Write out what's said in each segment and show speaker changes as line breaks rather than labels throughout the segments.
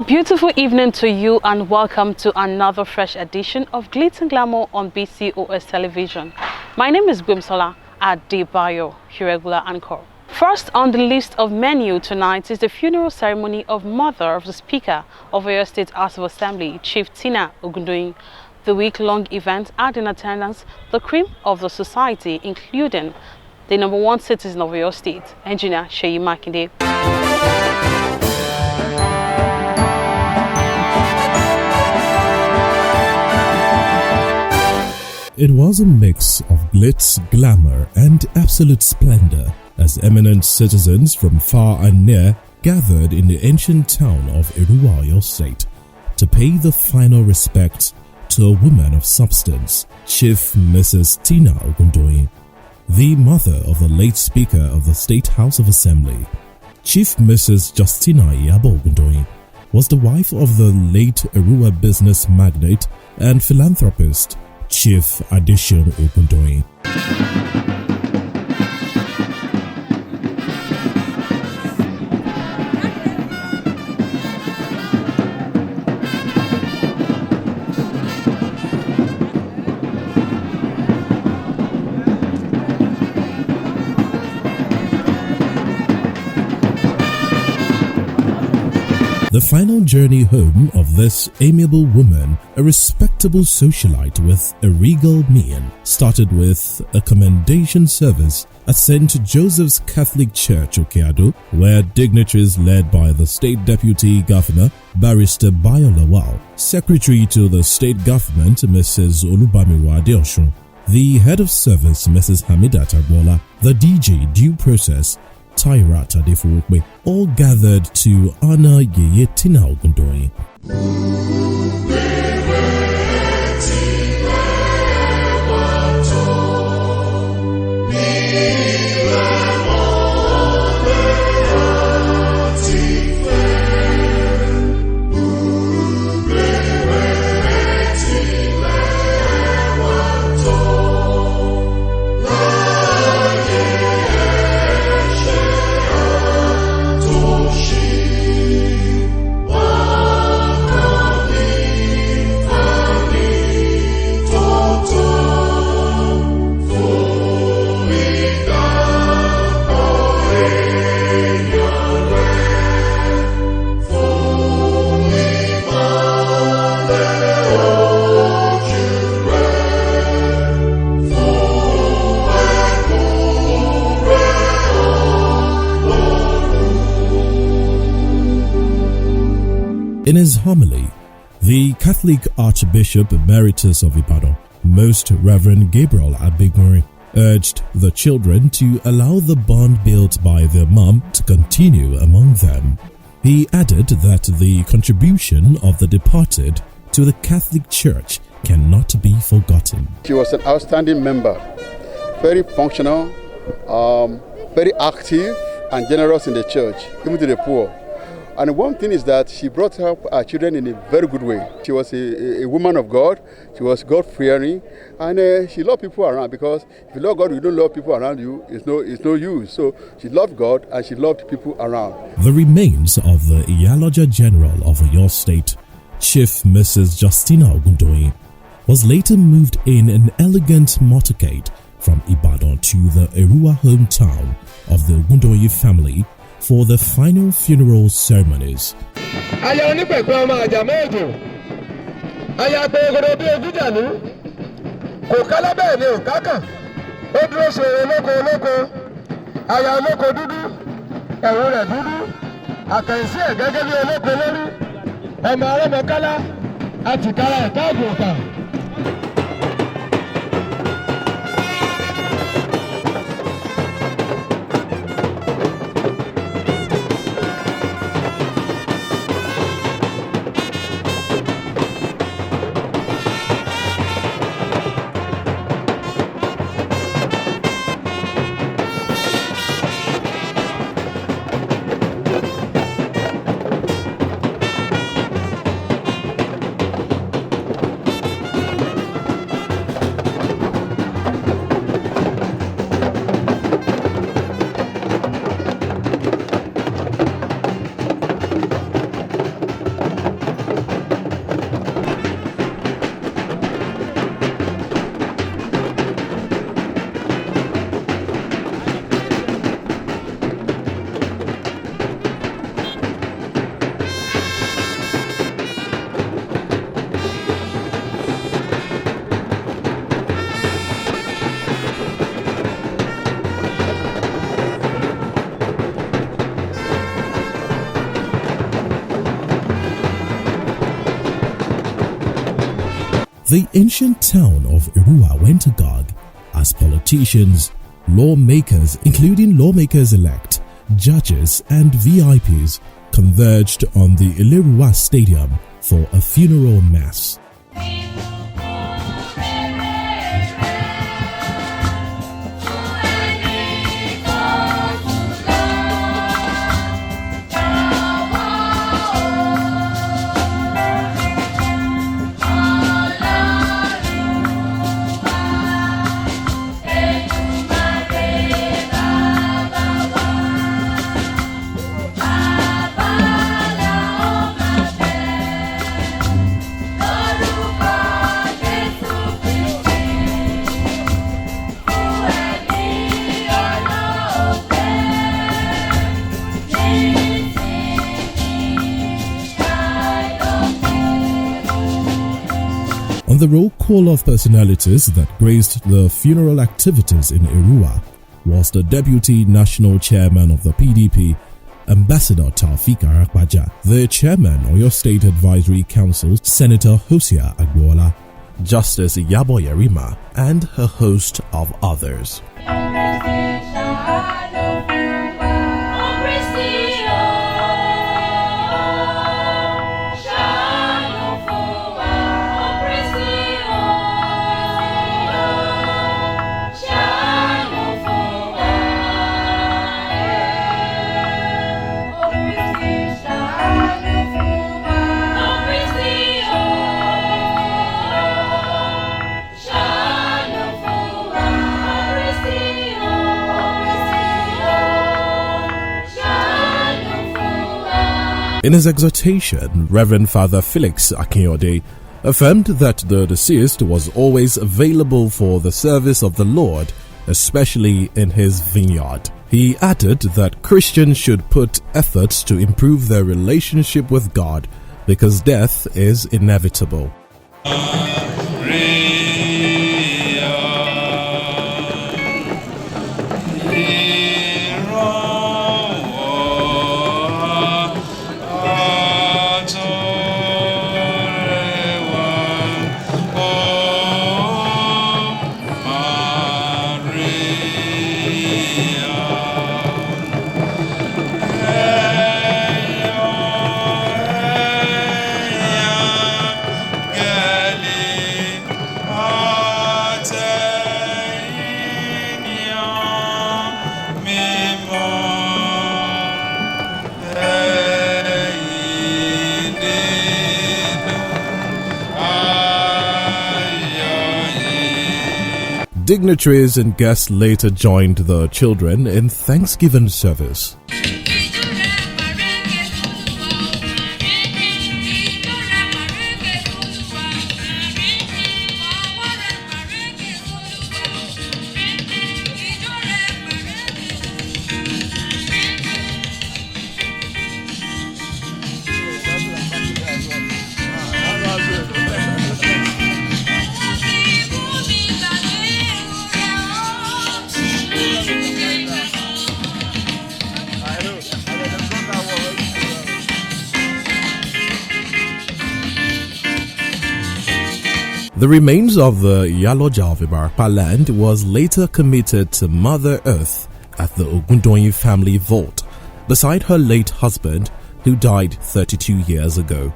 beautiful evening to you and welcome to another fresh edition of Glitz and Glamour on BCOS television. My name is Gwimsola ADEBO, your regular anchor. First on the list of menu tonight is the funeral ceremony of mother of the Speaker of Oyo State House of Assembly, Chief Tina Ogundoyin. The week-long event had in attendance the cream of the society, including the #1 citizen of Oyo State, Engineer Seyi Makinde.
It was a mix of glitz, glamour, and absolute splendor as eminent citizens from far and near gathered in the ancient town of Erua, Oyo State, to pay the final respects to a woman of substance, Chief Mrs. Tina Ogundoyin, the mother of the late Speaker of the State House of Assembly. Chief Mrs. Justina Iyabo Ogundoyin was the wife of the late Erua business magnate and philanthropist Chief Adesina Ogundoyin. The final journey home of this amiable woman, a respectable socialite with a regal mien, started with a commendation service at St. Joseph's Catholic Church, Okeado, where dignitaries led by the State Deputy Governor, Barrister Bayo Lawal, Secretary to the State Government, Mrs. Olubamiwa Adeosun, the Head of Service, Mrs. Hamida Tagbola, the DG Due Process, Tyra Tadefuokbe, all gathered to honor Yeye Tina Ogundoyin. In his homily, the Catholic Archbishop Emeritus of Ibadan, Most Reverend Gabriel Abigunrin, urged the children to allow the bond built by their mom to continue among them. He added that the contribution of the departed to the Catholic Church cannot be forgotten.
She was an outstanding member, very functional, very active and generous in the church, even to the poor. And one thing is that she brought up her children in a very good way. She was a woman of God. She was God-fearing, and she loved people around, because if you love God, you don't love people around you, it's no use. So she loved God and she loved people around.
The remains of the Iyaloja General of Oyo State, Chief Mrs. Justina Ogundoyin, was later moved in an elegant motorcade from Ibadan to the Erua hometown of the Ogundoyin family for the final funeral ceremonies. The ancient town of Irua went agog as politicians, lawmakers including lawmakers-elect, judges and VIPs converged on the Ilirua Stadium for a funeral mass. On the roll call of personalities that graced the funeral activities in Irua was the Deputy National Chairman of the PDP, Ambassador Taufik Arakbaja, the Chairman of Oyo State Advisory Council, Senator Hosea Agbola, Justice Yabo Yerima, and a host of others. In his exhortation, Reverend Father Felix Akinyode affirmed that the deceased was always available for the service of the Lord, especially in his vineyard. He added that Christians should put efforts to improve their relationship with God because death is inevitable. Dignitaries and guests later joined the children in Thanksgiving service. The remains of the Yaloja of Ibarapa land was later committed to Mother Earth at the Ogundoyin family vault, beside her late husband, who died 32 years ago.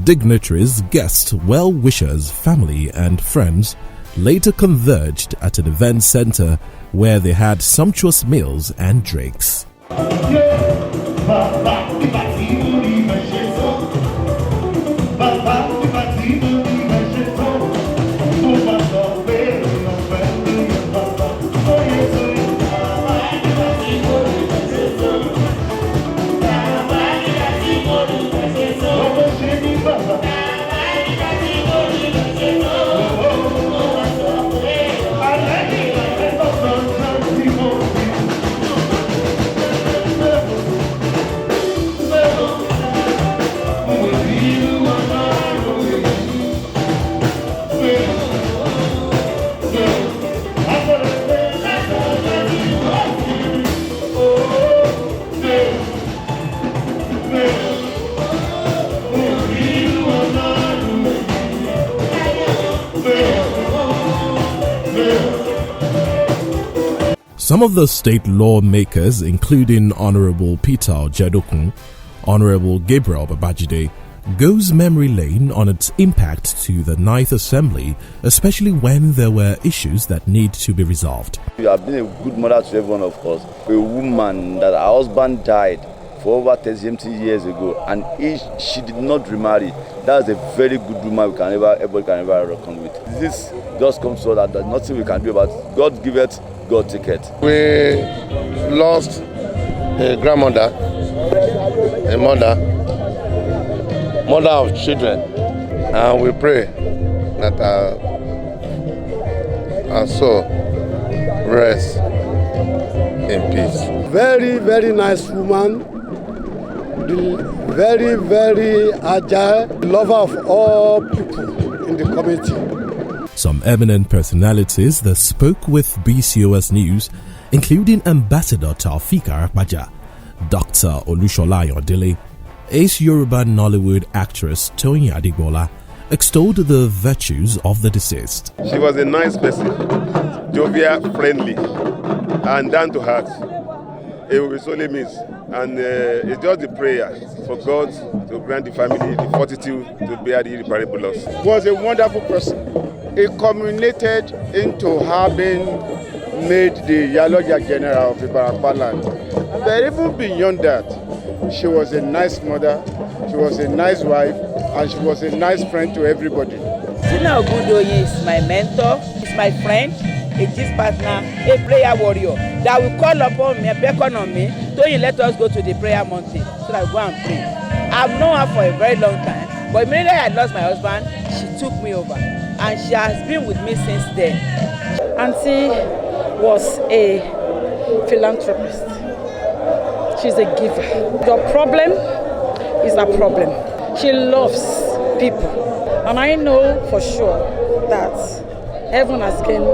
Dignitaries, guests, well-wishers, family and friends later converged at an event center where they had sumptuous meals and drinks. Some of the state lawmakers, including Honorable Peter Jedokun, Honorable Gabriel Babajide, goes memory lane on its impact to the 9th Assembly, especially when there were issues that need to be resolved.
You have been a good mother to every one of us. A woman that her husband died for over 30 years ago, and she did not remarry. That's a very good woman everybody can ever reckon with. This just comes so that there's nothing we can do about it. God give it, God take it.
We lost a grandmother, a mother of children, and we pray that our soul rest in peace.
Very, very nice woman, very, very agile, lover of all people in the community.
Some eminent personalities that spoke with BCOS News, including Ambassador Taofika Akbaja, Dr. Olushola Ayodele, Ace Yoruba Nollywood actress Toyin Adegbola, extolled the virtues of the deceased.
She was a nice person, jovial, friendly, and down to heart. It will solely miss. And it's just the prayer for God to grant the family the fortitude to bear the irreparable loss.
He was a wonderful person. He culminated into having made the Yaloja General of Ibarapa land. But even beyond that, she was a nice mother, she was a nice wife, and she was a nice friend to everybody.
Tina Ogundoyin is my mentor, is my friend, a gist partner, a prayer warrior that will call upon me and beckon on me. Toyin, let us go to the prayer mountain so that I go and pray. I've known her for a very long time, but immediately I lost my husband, she took me over, and she has been with me since then.
Auntie was a philanthropist. She's a giver. Your problem is a problem. She loves people. And I know for sure that heaven has gained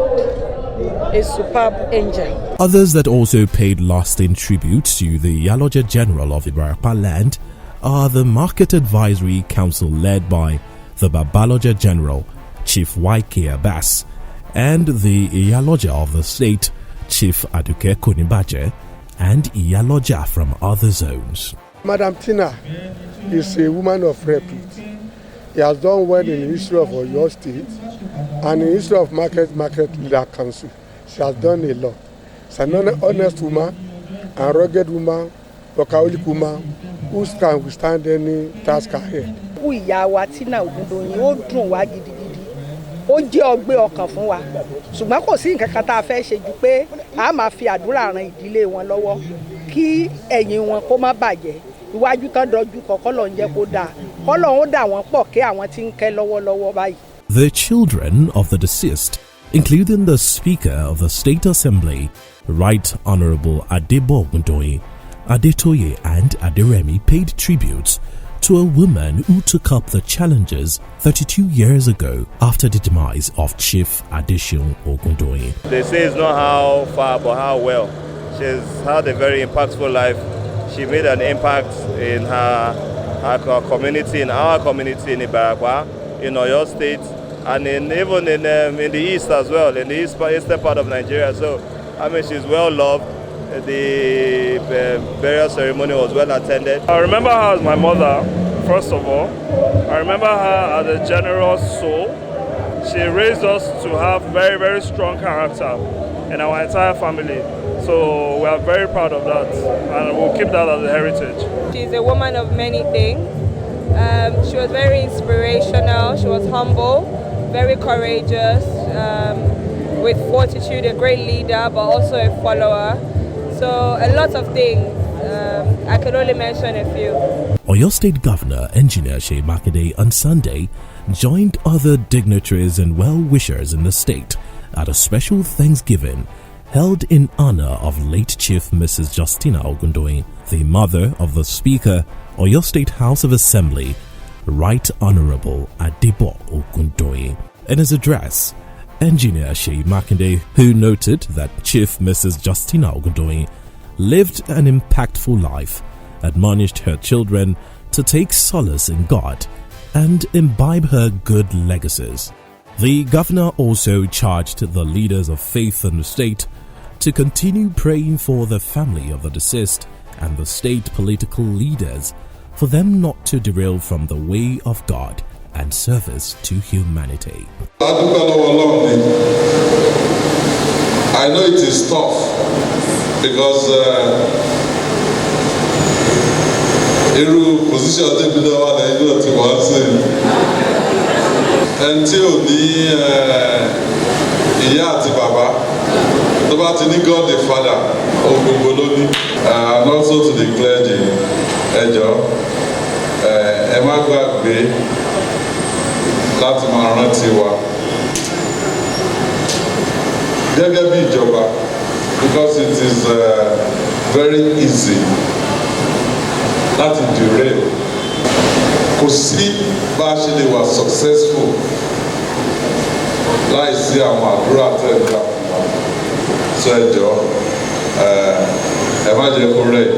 a superb angel.
Others that also paid lasting tribute to the Yaloja General of Ibarapa land are the Market Advisory Council led by the Babaloja General, Chief YK Abbas, and the Iyaloja of the state, Chief Aduke Kunibaje, and Iyaloja from other zones.
Madam Tina is a woman of repute. He has done well in the history of Oyo State and in the history of Market Leader Council. She has done a lot. She's an honest woman and rugged woman, workaholic woman who can withstand any task ahead.
Ìyá wa Tina Ogundoyin ó dùn wá gidigidi. Ó jẹ́ ọgbẹ́ ọkàn fún wa. Ṣùgbọ́n kò sí nǹkan kan tá a fẹ́ ṣe ju pé a máa fi àdúrà ran ìdílé wọn lọ́wọ́ kí ẹ̀yìn wọn kó má bàjẹ́. Iwájú tán dojú kọ k'Ọlọ́run jẹ́ kó dáa. K'Ọlọ́run ó dà wọ́n pọ̀ kí àwọn tí ń kẹ́ lọ́wọ́lọ́wọ́ báyìí.
The children of the deceased, including the Speaker of the State Assembly, Right Honorable ADEBO Ogundoyin, Adetoye and Aderemi, paid tributes to a woman who took up the challenges 32 years ago after the demise of Chief Adesina Ogundoyin.
They say it's not how far, but how well. She's had a very impactful life. She made an impact in her community, in our community in Ibarapa, in Oyo State, and even in the east as well, in the eastern part of Nigeria. So, I mean, she's well loved. The burial ceremony was well attended.
I remember her as my mother, first of all. I remember her as a generous soul. She raised us to have very, very strong character in our entire family. So we are very proud of that, and we'll keep that as a heritage.
She's a woman of many things. She was very inspirational. She was humble, very courageous, with fortitude, a great leader, but also a follower. So a lot of things. I can only mention a few.
Oyo State Governor Engineer Seyi Makinde on Sunday joined other dignitaries and well-wishers in the state at a special Thanksgiving held in honor of late Chief Mrs. Justina Ogundoyin, the mother of the Speaker, Oyo State House of Assembly, Right Honorable ADEBO Ogundoyin. In his address, Engineer Seyi Makinde, who noted that Chief Mrs. Justina Ogundoyin lived an impactful life, admonished her children to take solace in God and imbibe her good legacies. The governor also charged the leaders of faith in the state to continue praying for the family of the deceased and the state political leaders for them not to derail from the way of God and service to humanity.
I know it is tough because position until the Baba, God the Father, and also to the clergy, láti máa rántí wa gẹ́gẹ́ bí ìjọba, because it is very easy láti derail. Kò sí bá a ṣe lè wà successful láì sí àwọn àdúrà tẹ̀lé sọ ẹjọ́ ẹ má jẹ́ kó rẹ̀.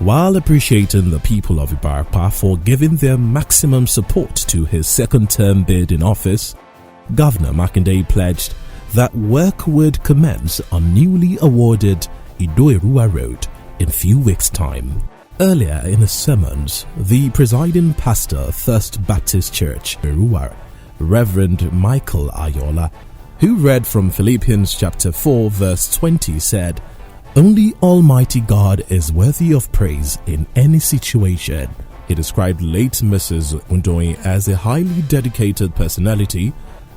While appreciating the people of Ibarapa for giving their maximum support to his second-term bid in office, Governor Makinde pledged that work would commence on newly awarded Ido-Erua Road in few weeks' time. Earlier in his sermons, the presiding pastor, First Baptist Church, Erua, Reverend Michael Ayola, who read from Philippians chapter 4 verse 20, said, "Only Almighty God is worthy of praise in any situation." He described late Mrs. Ogundoyin as a highly dedicated personality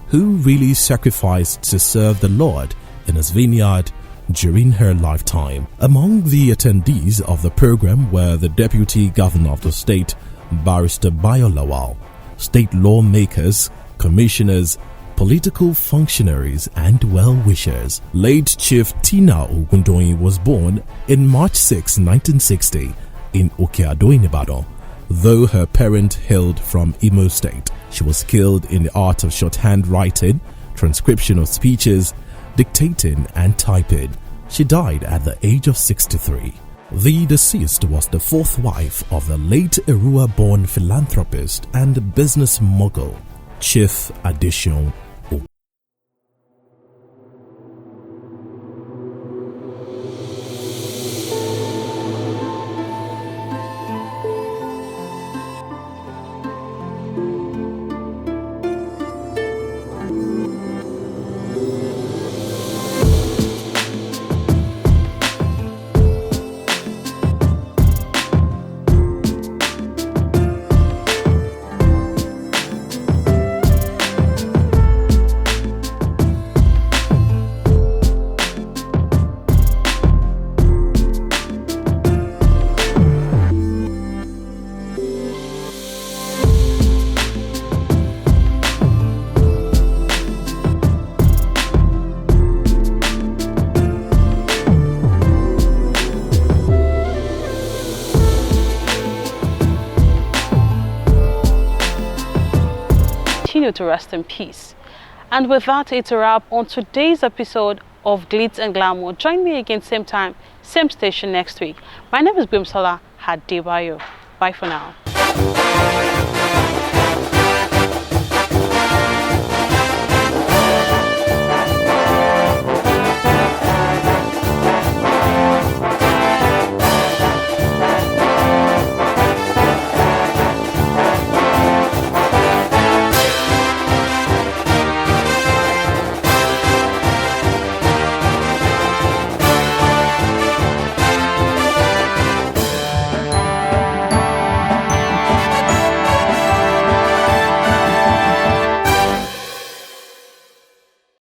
who really sacrificed to serve the Lord in his vineyard during her lifetime. Among the attendees of the program were the Deputy Governor of the state, Barrister Bayo Lawal, state lawmakers, commissioners, political functionaries and well-wishers. Late Chief Tina Ogundoyin was born in March 6, 1960 in Okeado in Ibadan. Though her parent hailed from Imo State, she was skilled in the art of shorthand writing, transcription of speeches, dictating and typing. She died at the age of 63. The deceased was the fourth wife of the late Erua-born philanthropist and business mogul, Chief Addition.
To rest in peace. And with that, it's a wrap on today's episode of Glitz and Glamour. Join me again same time, same station next week. My name is Gwimsola Adebayo. Bye for now.